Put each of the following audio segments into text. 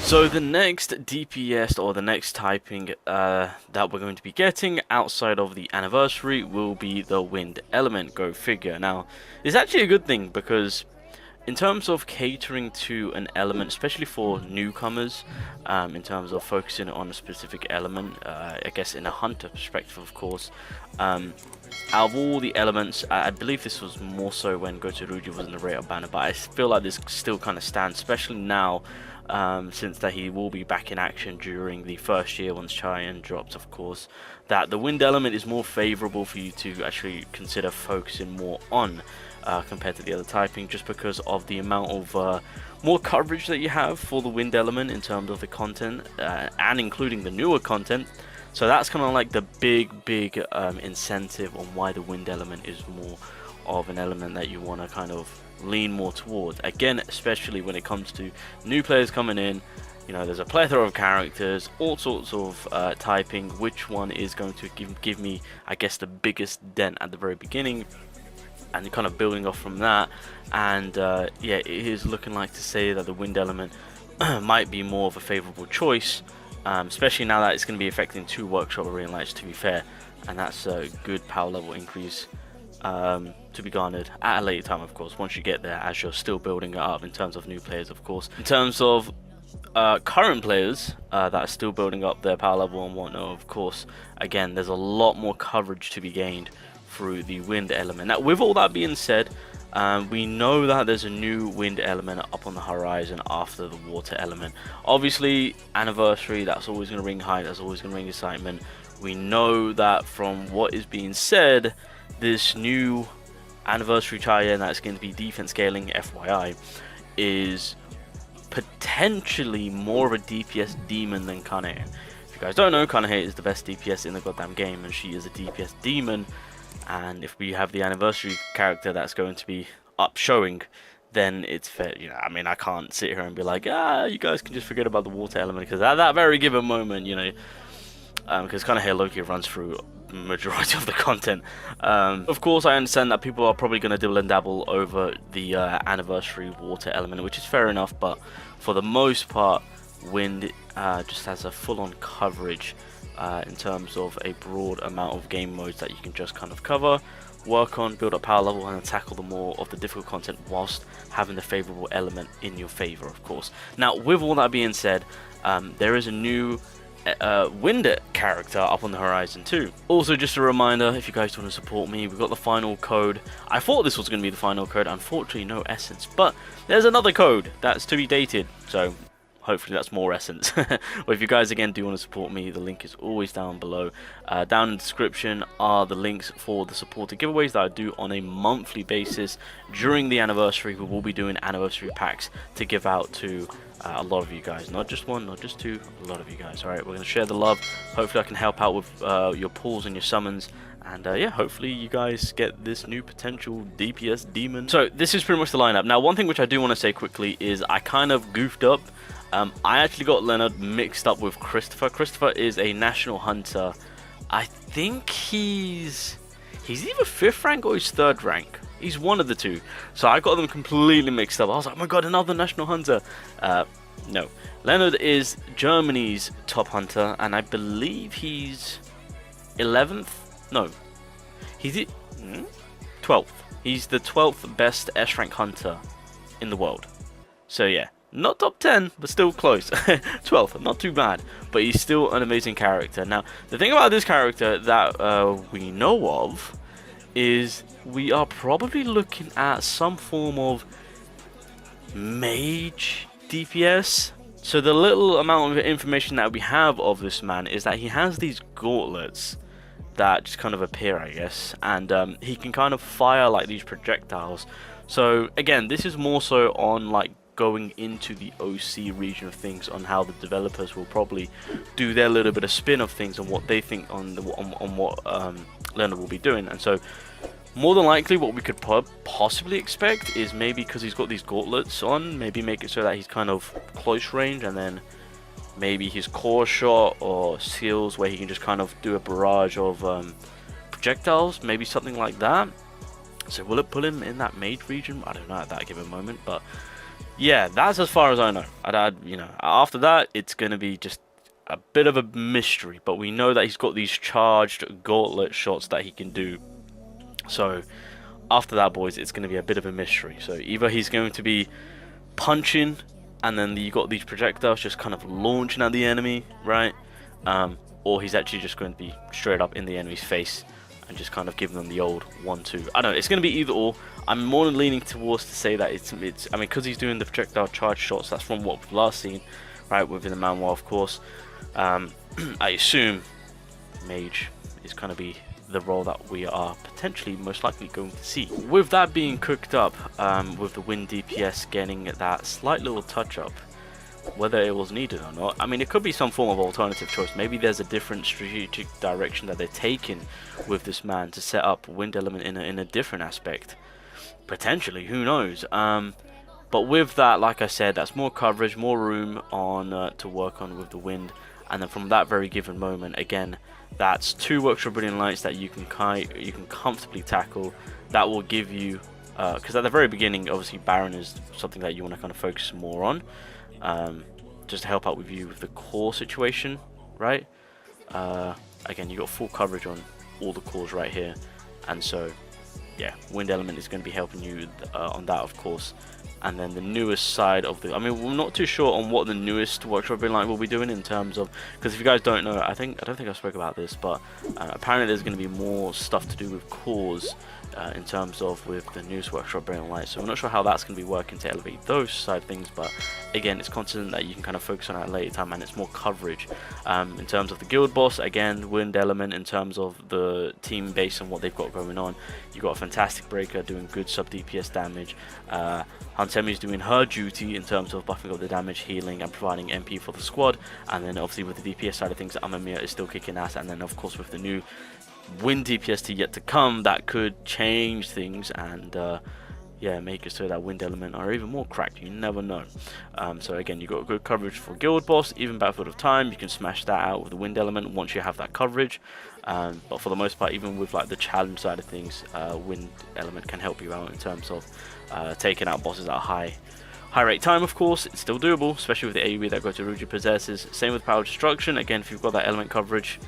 So the next DPS or the next typing that we're going to be getting outside of the anniversary will be the wind element. Go figure. Now, it's actually a good thing because in terms of catering to an element, especially for newcomers, in terms of focusing on a specific element, I guess in a hunter perspective, of course, out of all the elements, I believe this was more so when Gotoruji was in the radar banner, but I feel like this still kind of stands, especially now, since that he will be back in action during the first year once Cheyenne drops, of course, that the wind element is more favorable for you to actually consider focusing more on. Compared to the other typing, just because of the amount of more coverage that you have for the wind element in terms of the content, and including the newer content. So that's kind of like the big incentive on why the wind element is more of an element that you want to kind of lean more towards. Again, especially when it comes to new players coming in, you know, there's a plethora of characters, all sorts of typing. Which one is going to give me, I guess, the biggest dent at the very beginning? And you're kind of building off from that, and yeah, it is looking like to say that the wind element might be more of a favorable choice, especially now that it's going to be affecting 2 workshop arena lights, to be fair, and that's a good power level increase to be garnered at a later time, of course, once you get there, as you're still building it up in terms of new players, of course. In terms of current players that are still building up their power level and whatnot, of course, again, there's a lot more coverage to be gained through the wind element. Now, with all that being said, we know that there's a new wind element up on the horizon after the water element. Obviously, anniversary, that's always going to ring high, that's always going to ring excitement. We know that from what is being said, this new anniversary Chaya that's going to be defense scaling, FYI, is potentially more of a DPS demon than Kanae. If you guys don't know, Kanae is the best DPS in the goddamn game, and she is a DPS demon. And if we have the anniversary character that's going to be up showing, then it's fair. You know, I mean, I can't sit here and be like, you guys can just forget about the water element, because at that very given moment, you know, because kind of here Loki runs through majority of the content. Of course, I understand that people are probably going to dibble and dabble over the anniversary water element, which is fair enough, but for the most part, wind just has a full-on coverage in terms of a broad amount of game modes that you can just kind of cover, work on, build up power level, and tackle the more of the difficult content whilst having the favorable element in your favor, of course. Now, with all that being said, there is a new wind character up on the horizon too. Also, just a reminder, if you guys want to support me, we've got the final code. I thought this was going to be the final code, unfortunately no essence, but there's another code that's to be dated, so hopefully that's more essence. Well, if you guys again do want to support me, the link is always down below. Down in the description are the links for the supporter giveaways that I do on a monthly basis. During the anniversary, we will be doing anniversary packs to give out to a lot of you guys. Not just one, not just two, a lot of you guys. Alright, we're going to share the love. Hopefully I can help out with your pulls and your summons. And yeah, hopefully you guys get this new potential DPS demon. So this is pretty much the lineup. Now, one thing which I do want to say quickly is I kind of goofed up. I actually got Lennart mixed up with Christopher. Christopher is a national hunter. I think he's either 5th rank or he's 3rd rank. He's one of the two. So I got them completely mixed up. I was like, oh my god, another national hunter. No. Lennart is Germany's top hunter, and I believe he's 11th? No. He's 12th. He's the 12th best S rank hunter in the world. So yeah. Not top 10, but still close. 12th, not too bad, but he's still an amazing character. Now, the thing about this character that we know of is we are probably looking at some form of mage DPS. So the little amount of information that we have of this man is that he has these gauntlets that just kind of appear, I guess, and he can kind of fire like these projectiles. So again, this is more so on like going into the OC region of things, on how the developers will probably do their little bit of spin of things and what they think on what Lennart will be doing. And so more than likely what we could possibly expect is maybe, because he's got these gauntlets on, maybe make it so that he's kind of close range, and then maybe his core shot or skills where he can just kind of do a barrage of projectiles, maybe something like that. So will it pull him in that mage region? I don't know at that given moment, but Yeah, that's as far as I know. You know, after that, it's going to be just a bit of a mystery. But we know that he's got these charged gauntlet shots that he can do. So after that, boys, it's going to be a bit of a mystery. So either he's going to be punching, and then you got these projectiles just kind of launching at the enemy, right? Or he's actually just going to be straight up in the enemy's face and just kind of giving them the old 1-2. I don't know. It's going to be either or. I'm more than leaning towards to say that it's. I mean, because he's doing the projectile charge shots. That's from what we've last seen, right? Within the manual, of course. I assume Mage is going to be the role that we are potentially most likely going to see. With that being cooked up, with the Wind DPS getting that slight little touch up, whether it was needed or not, I mean, it could be some form of alternative choice. Maybe there's a different strategic direction that they're taking with this man to set up Wind Element in a different aspect. Potentially, who knows? But with that, like I said, that's more coverage, more room on to work on with the Wind. And then from that very given moment, again, that's 2 Workshop Brilliant Lights that you can comfortably tackle. That will give you, because at the very beginning, obviously Baron is something that you want to kind of focus more on, just to help out with you with the core situation, right? Again, you got full coverage on all the cores right here, and so yeah, Wind Element is going to be helping you on that, of course. And then the newest side of the, I mean, we're not too sure on what the newest Workshop Brilliant Light will be doing in terms of, because if you guys don't know, I don't think I spoke about this, but apparently there's going to be more stuff to do with cores in terms of with the newest Workshop Brilliant Light. So I'm not sure how that's going to be working to elevate those side of things, but again, it's content that you can kind of focus on at a later time, and it's more coverage. In terms of the guild boss, again, Wind Element. In terms of the team base and what they've got going on, you've got a fantastic breaker doing good sub DPS damage. Hansemi is doing her duty in terms of buffing up the damage, healing, and providing MP for the squad. And then obviously with the DPS side of things, Amamiya is still kicking ass. And then of course with the new Wind DPS yet to come, that could change things and yeah, make it so that Wind Element are even more cracked. You never know. So again, you got good coverage for Guild Boss, even Battlefield of Time. You can smash that out with the Wind Element once you have that coverage. But for the most part, even with like the challenge side of things, Wind Element can help you out in terms of taking out bosses at a high rate time. Of course, it's still doable, especially with the AoE that Gotoruji possesses. Same with Power Destruction. Again, if you've got that element coverage,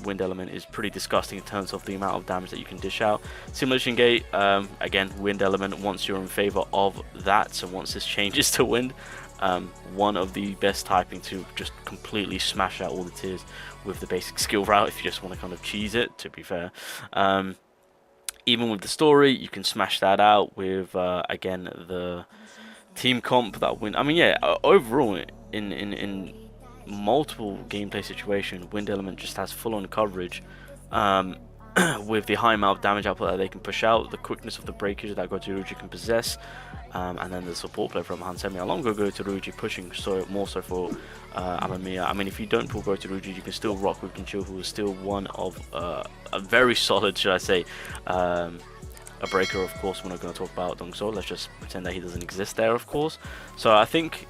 Wind Element is pretty disgusting in terms of the amount of damage that you can dish out. Simulation Gate, again, Wind Element, once you're in favor of that, so once this changes to Wind, one of the best typing to just completely smash out all the tiers with the basic skill route if you just want to kind of cheese it, to be fair. Even with the story, you can smash that out with, again, the team comp that Wind. I mean, yeah, overall, in multiple gameplay situation, Wind Element just has full-on coverage with the high amount of damage output that they can push out, the quickness of the breakage that Gotoruji can possess, and then the support play from Hansemi along with Gotoruji pushing more so for Amamiya. I mean, if you don't pull Gotoruji, you can still rock with Kinchil, who is still one of a very solid, should I say, a breaker. Of course, we're not going to talk about Dongso. Let's just pretend that he doesn't exist there, of course. So I think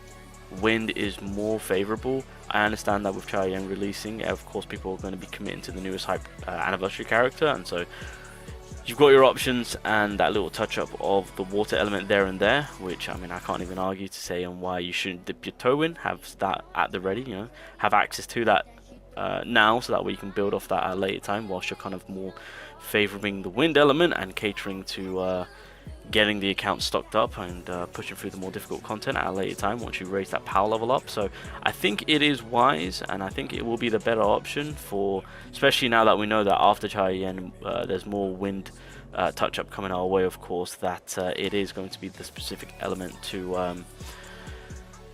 Wind is more favorable. I understand that with Chaoyang releasing, of course, people are going to be committing to the newest hype anniversary character, and so you've got your options and that little touch up of the water element there and there, which, I mean, I can't even argue to say on why you shouldn't dip your toe in, have that at the ready, you know, have access to that now, so that way you can build off that at a later time, whilst you're kind of more favoring the Wind element and catering to getting the account stocked up and pushing through the more difficult content at a later time once you raise that power level up. So I think it is wise, and I think it will be the better option for, especially now that we know that after Chaoyang there's more Wind touch up coming our way, of course, that it is going to be the specific element to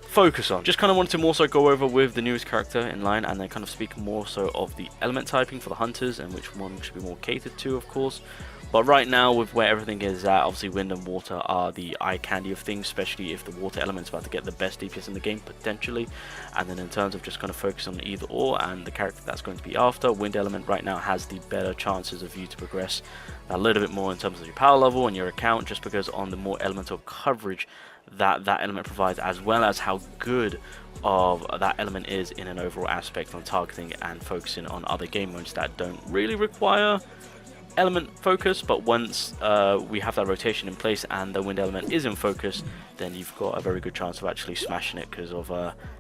focus on. Just kind of wanted to more so go over with the newest character in line, and then kind of speak more so of the element typing for the hunters and which one should be more catered to, of course. But right now, with where everything is at, obviously Wind and Water are the eye candy of things, especially if the Water element's about to get the best DPS in the game, potentially. And then in terms of just kind of focus on either or and the character that's going to be after, Wind element right now has the better chances of you to progress a little bit more in terms of your power level and your account, just because on the more elemental coverage that element provides, as well as how good of that element is in an overall aspect on targeting and focusing on other game modes that don't really require element focus, but once we have that rotation in place and the wind element is in focus, then you've got a very good chance of actually smashing it because of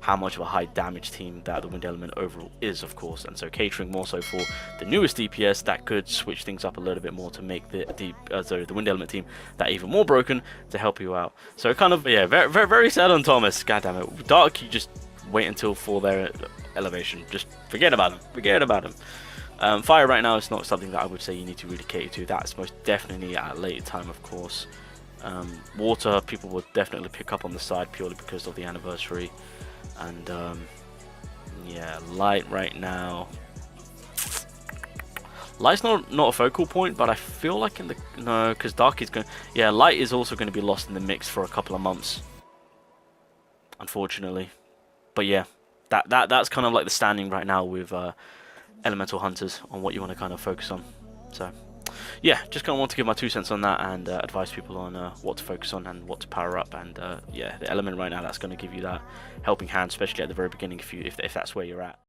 how much of a high damage team that the wind element overall is, of course. And so catering more so for the newest DPS, that could switch things up a little bit more to make the wind element team that even more broken to help you out. So kind of, yeah, very, very, very sad on Thomas. God damn it. Dark, you just wait until for their elevation. Just forget about him. Forget about him. Fire right now is not something that I would say you need to really cater to. That's most definitely at a later time, of course. Water, people will definitely pick up on the side purely because of the anniversary. And yeah, light right now. Light's not a focal point, but I feel like in the no, because dark is going. Yeah, light is also going to be lost in the mix for a couple of months, unfortunately. But yeah, that's kind of like the standing right now with elemental hunters on what you want to kind of focus on. So yeah, just kind of want to give my 2 cents on that and advise people on what to focus on and what to power up. And yeah, the element right now that's going to give you that helping hand, especially at the very beginning if that's where you're at.